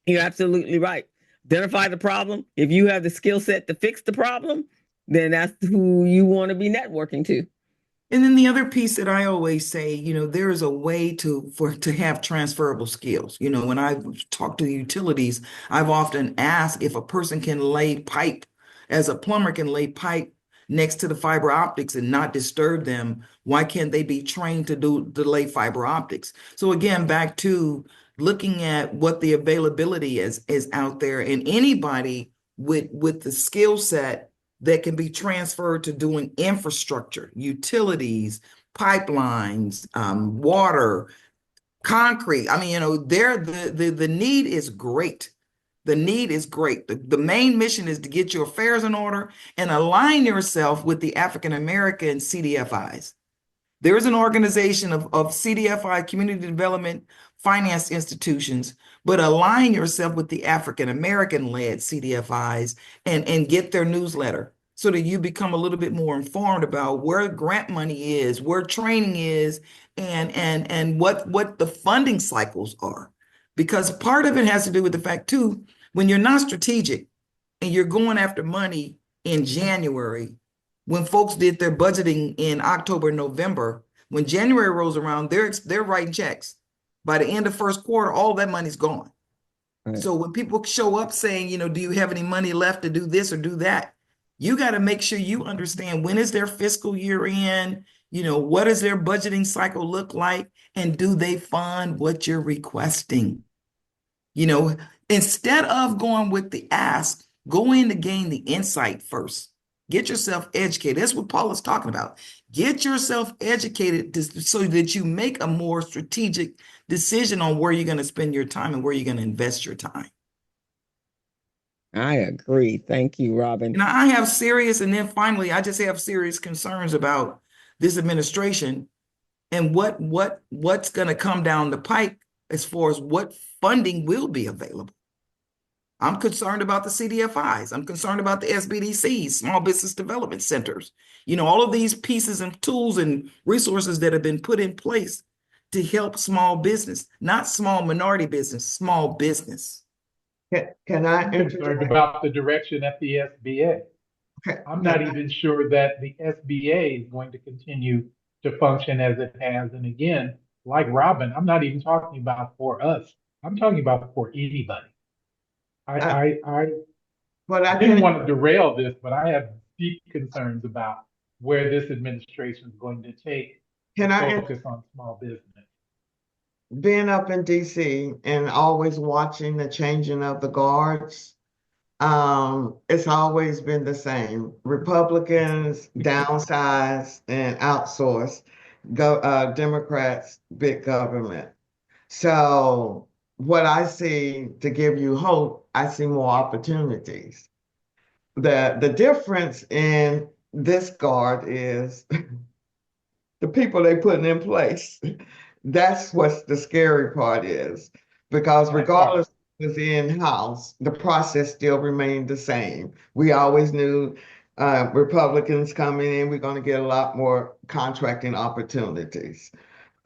you're absolutely right. Identify the problem. If you have the skill set to fix the problem, then that's who you want to be networking to. And then the other piece that I always say, there is a way to have transferable skills. When I talk to utilities, I've often asked if a person can lay pipe, as a plumber can lay pipe next to the fiber optics and not disturb them. Why can't they be trained to lay fiber optics? So again, back to looking at what the availability is out there, and anybody with the skill set that can be transferred to doing infrastructure, utilities, pipelines, water, concrete. I mean, the need is great. The need is great. The main mission is to get your affairs in order and align yourself with the African American CDFIs. There is an organization of CDFI, community development finance institutions, but align yourself with the African American led CDFIs and get their newsletter. so that you become a little bit more informed about where grant money is, where training is, and what the funding cycles are. Because part of it has to do with the fact too, when you're not strategic and you're going after money in January, when folks did their budgeting in October, November, when January rolls around, they're writing checks. By the end of first quarter, all that money's gone. Right. So when people show up saying, do you have any money left to do this or do that? You got to make sure you understand when is their fiscal year in, what does their budgeting cycle look like, and do they fund what you're requesting? Instead of going with the ask, go in to gain the insight first. Get yourself educated. That's what Paula's talking about. Get yourself educated so that you make a more strategic decision on where you're going to spend your time and where you're going to invest your time. I agree. Thank you, Robin. And I have serious, and then finally, I just have serious concerns about this administration and what's going to come down the pike as far as what funding will be available. I'm concerned about the CDFIs. I'm concerned about the SBDCs, small business development centers. All of these pieces and tools and resources that have been put in place to help small business, not small minority business, small business. Can I I'm concerned about the direction at the SBA. I'm not even sure that the SBA is going to continue to function as it has. And again, like Robin, I'm not even talking about for us. I'm talking about for anybody. I didn't want to derail this, but I have deep concerns about where this administration is going to take focus on small business. Being up in DC and always watching the changing of the guards, it's always been the same. Republicans downsize and outsource, Democrats big government. So what I see, to give you hope, I see more opportunities. The difference in this guard is the people they putting in place. That's what's the scary part is, because regardless of what's in-house, the process still remained the same. We always knew Republicans coming in, we're going to get a lot more contracting opportunities.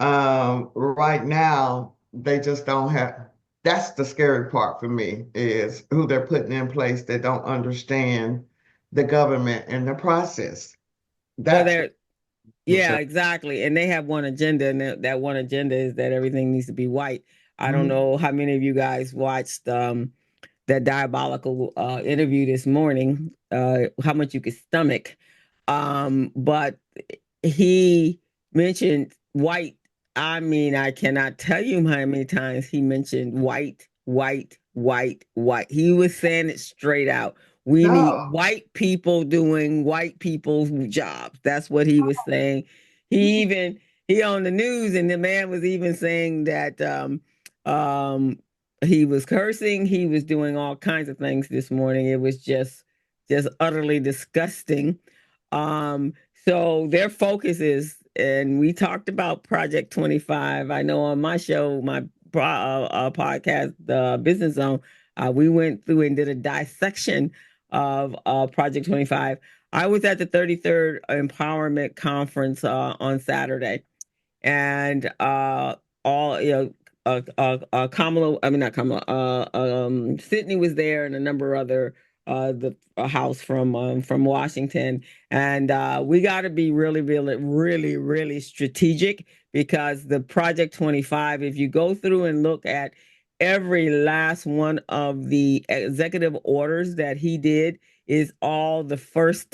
Right now, they just don't have. That's the scary part for me, is who they're putting in place that don't understand the government and the process. Yeah, exactly. And they have one agenda, and that one agenda is that everything needs to be white. I don't know how many of you guys watched that diabolical interview this morning, how much you could stomach. But he mentioned white. I mean, I cannot tell you how many times he mentioned white, white, white, white. He was saying it straight out. We need white people doing white people's jobs. That's what he was saying. He on the news, and the man was even saying that he was cursing. He was doing all kinds of things this morning. It was just utterly disgusting. So their focus is, and we talked about Project 25. I know on my show, my podcast, the Business Zone, we went through and did a dissection of Project 25. I was at the 33rd Empowerment Conference on Saturday, and Kamala, I mean not Kamala, Sydney was there, and a number of other the house from Washington, and we got to be really, really, really, really strategic, because the Project 25, if you go through and look at every last one of the executive orders that he did, is all the first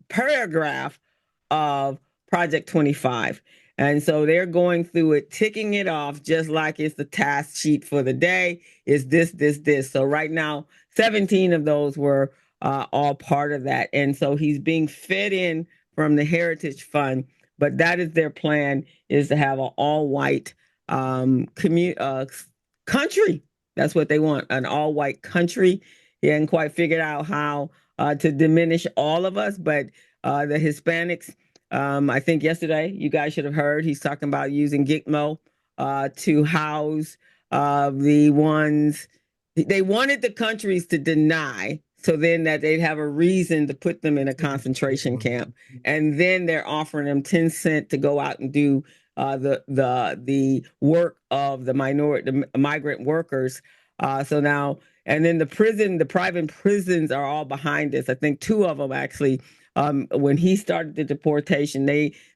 paragraph of Project 25. And so they're going through it, ticking it off, just like it's the task sheet for the day. Is this. So right now, 17 of those were all part of that. And so he's being fed in from the Heritage Fund. But that is their plan, is to have an all-white country. That's what they want, an all-white country. He hadn't quite figured out how to diminish all of us, but the Hispanics, I think yesterday, you guys should have heard, he's talking about using Gitmo to house the ones. They wanted the countries to deny so then that they'd have a reason to put them in a concentration camp. And then they're offering them 10 cents to go out and do the work of the migrant workers. So now, and then the private prisons are all behind this. I think two of them actually, when he started the deportation,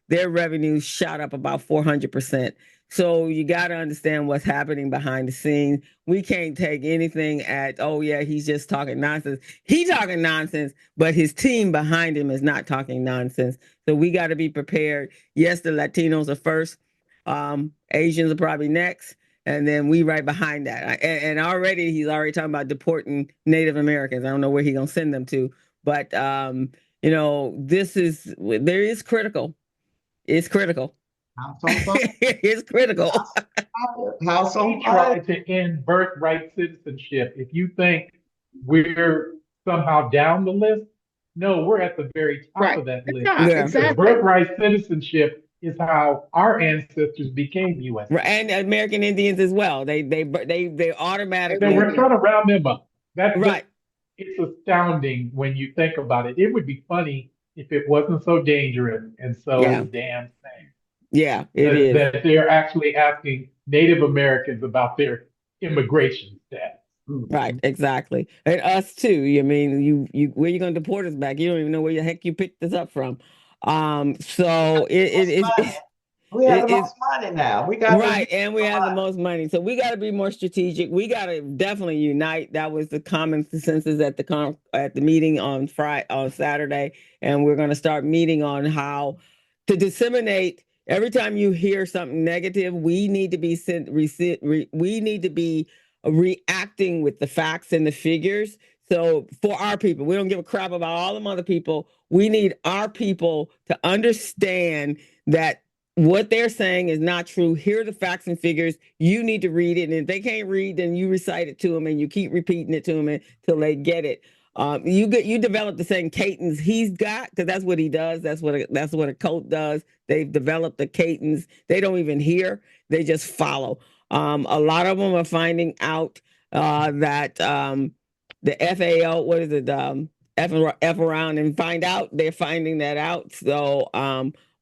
their revenues shot up about 400%. So you got to understand what's happening behind the scenes. We can't take anything at, oh yeah, he's just talking nonsense. He's talking nonsense, but his team behind him is not talking nonsense. So we got to be prepared. Yes, the Latinos are first. Asians are probably next. And then we right behind that. And already he's already talking about deporting Native Americans. I don't know where he's going to send them to. But, there is critical. It's critical. It's critical. We try to end birthright citizenship. If you think we're somehow down the list, no, we're at the very top of that list. Yeah. Exactly. Birthright citizenship is how our ancestors became U.S. And American Indians as well. They automatically. We're trying to round them up. That's right. It's astounding when you think about it. It would be funny if it wasn't so dangerous and so damn safe. Yeah, it is. That they're actually asking Native Americans about their immigration status. Right, exactly. And us too. I mean, you where you gonna deport us back? You don't even know where the heck you picked this up from. So we have the most money now. We got right, and we have the most money. So we got to be more strategic. We got to definitely unite. That was the common consensus at the meeting on Saturday, and we're going to start meeting on how to disseminate. Every time you hear something negative, we need to be reacting with the facts and the figures. So for our people, we don't give a crap about all them other people. We need our people to understand that what they're saying is not true. Here are the facts and figures. You need to read it. And if they can't read, then you recite it to them and you keep repeating it to them until they get it. You develop the same cadence he's got, because that's what he does. That's what a cult does. They've developed the cadence. They don't even hear. They just follow. A lot of them are finding out that the FAO, what is it? F around and find out. They're finding that out. So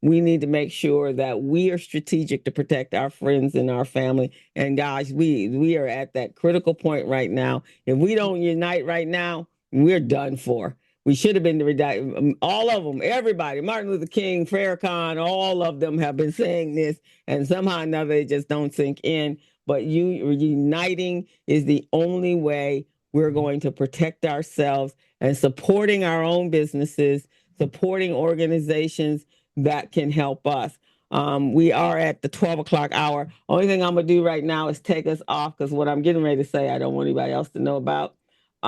we need to make sure that we are strategic to protect our friends and our family. And guys, we are at that critical point right now. If we don't unite right now, we're done for. We should have been all of them, everybody, Martin Luther King, Farrakhan, all of them have been saying this, and somehow or another they just don't sink in. But uniting is the only way we're going to protect ourselves, and supporting our own businesses, supporting organizations that can help us. We are at the 12 o'clock hour. Only thing I'm going to do right now is take us off, because what I'm getting ready to say, I don't want anybody else to know about.